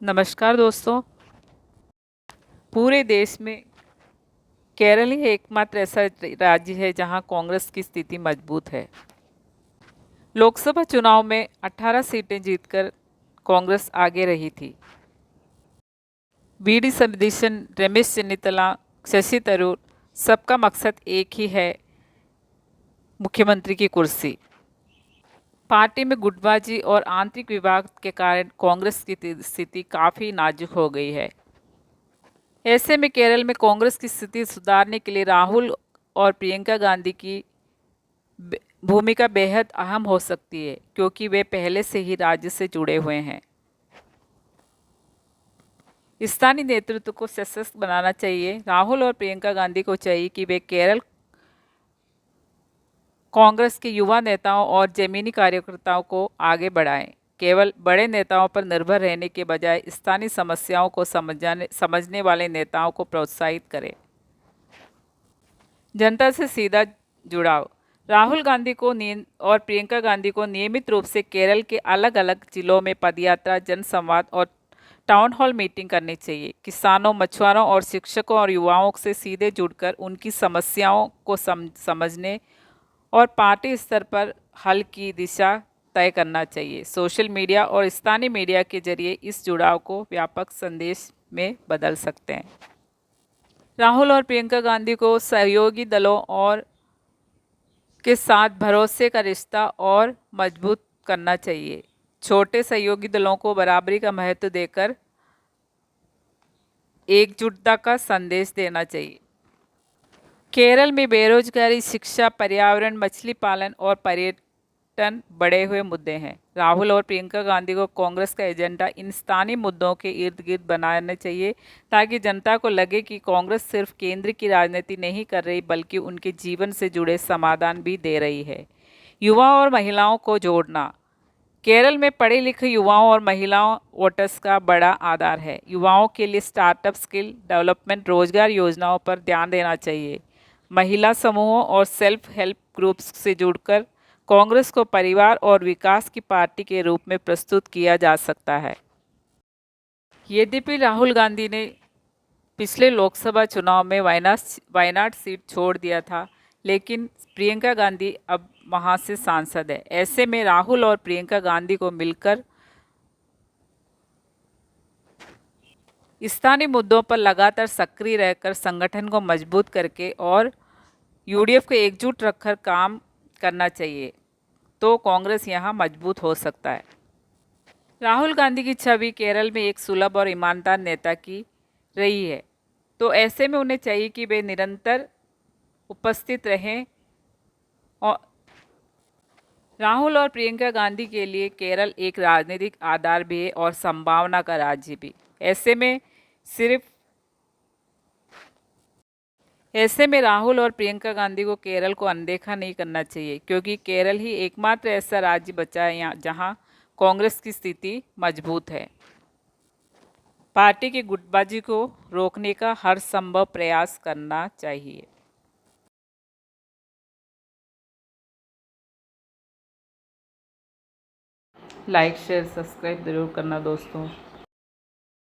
नमस्कार दोस्तों। पूरे देश में केरल ही एकमात्र ऐसा राज्य है जहां कांग्रेस की स्थिति मजबूत है। लोकसभा चुनाव में 18 सीटें जीतकर कांग्रेस आगे रही थी। वीडी सतीशन, रमेश चन्नीतला, शशि थरूर, सबका मकसद एक ही है, मुख्यमंत्री की कुर्सी। पार्टी में गुटबाजी और आंतरिक विवाद के कारण कांग्रेस की स्थिति काफ़ी नाजुक हो गई है। ऐसे में केरल में कांग्रेस की स्थिति सुधारने के लिए राहुल और प्रियंका गांधी की भूमिका बेहद अहम हो सकती है, क्योंकि वे पहले से ही राज्य से जुड़े हुए हैं। स्थानीय नेतृत्व को सशक्त बनाना चाहिए। राहुल और प्रियंका गांधी को चाहिए कि वे केरल कांग्रेस के युवा नेताओं और जमीनी कार्यकर्ताओं को आगे बढ़ाएं। केवल बड़े नेताओं पर निर्भर रहने के बजाय स्थानीय समस्याओं को समझने वाले नेताओं को प्रोत्साहित करें। जनता से सीधा जुड़ाव। राहुल गांधी को और प्रियंका गांधी को नियमित रूप से केरल के अलग अलग जिलों में पदयात्रा, जनसंवाद और टाउन हॉल मीटिंग करनी चाहिए। किसानों, मछुआरों और शिक्षकों और युवाओं से सीधे जुड़कर उनकी समस्याओं को समझने और पार्टी स्तर पर हल की दिशा तय करना चाहिए। सोशल मीडिया और स्थानीय मीडिया के जरिए इस जुड़ाव को व्यापक संदेश में बदल सकते हैं। राहुल और प्रियंका गांधी को सहयोगी दलों और के साथ भरोसे का रिश्ता और मजबूत करना चाहिए। छोटे सहयोगी दलों को बराबरी का महत्व देकर एकजुटता का संदेश देना चाहिए। केरल में बेरोजगारी, शिक्षा, पर्यावरण, मछली पालन और पर्यटन बढ़े हुए मुद्दे हैं। राहुल और प्रियंका गांधी को कांग्रेस का एजेंडा इन स्थानीय मुद्दों के इर्द गिर्द बनाना चाहिए, ताकि जनता को लगे कि कांग्रेस सिर्फ केंद्र की राजनीति नहीं कर रही, बल्कि उनके जीवन से जुड़े समाधान भी दे रही है। युवा और महिलाओं को जोड़ना। केरल में पढ़े लिखे युवाओं और महिलाओं वोटर्स का बड़ा आधार है। युवाओं के लिए स्टार्टअप, स्किल डेवलपमेंट, रोजगार योजनाओं पर ध्यान देना चाहिए। महिला समूहों और सेल्फ हेल्प ग्रुप्स से जुड़कर कांग्रेस को परिवार और विकास की पार्टी के रूप में प्रस्तुत किया जा सकता है। यद्यपि राहुल गांधी ने पिछले लोकसभा चुनाव में वायनाड सीट छोड़ दिया था, लेकिन प्रियंका गांधी अब वहां से सांसद है। ऐसे में राहुल और प्रियंका गांधी को मिलकर स्थानीय मुद्दों पर लगातार सक्रिय रहकर संगठन को मजबूत करके और यूडीएफ को एकजुट रखकर काम करना चाहिए, तो कांग्रेस यहां मजबूत हो सकता है। राहुल गांधी की छवि केरल में एक सुलभ और ईमानदार नेता की रही है, तो ऐसे में उन्हें चाहिए कि वे निरंतर उपस्थित रहें। और राहुल और प्रियंका गांधी के लिए केरल एक राजनीतिक आधार भी है और संभावना का राज्य भी। ऐसे में राहुल और प्रियंका गांधी को केरल को अनदेखा नहीं करना चाहिए, क्योंकि केरल ही एकमात्र ऐसा राज्य बचा है जहां कांग्रेस की स्थिति मजबूत है। पार्टी की गुटबाजी को रोकने का हर संभव प्रयास करना चाहिए। लाइक, शेयर, सब्सक्राइब जरूर करना दोस्तों।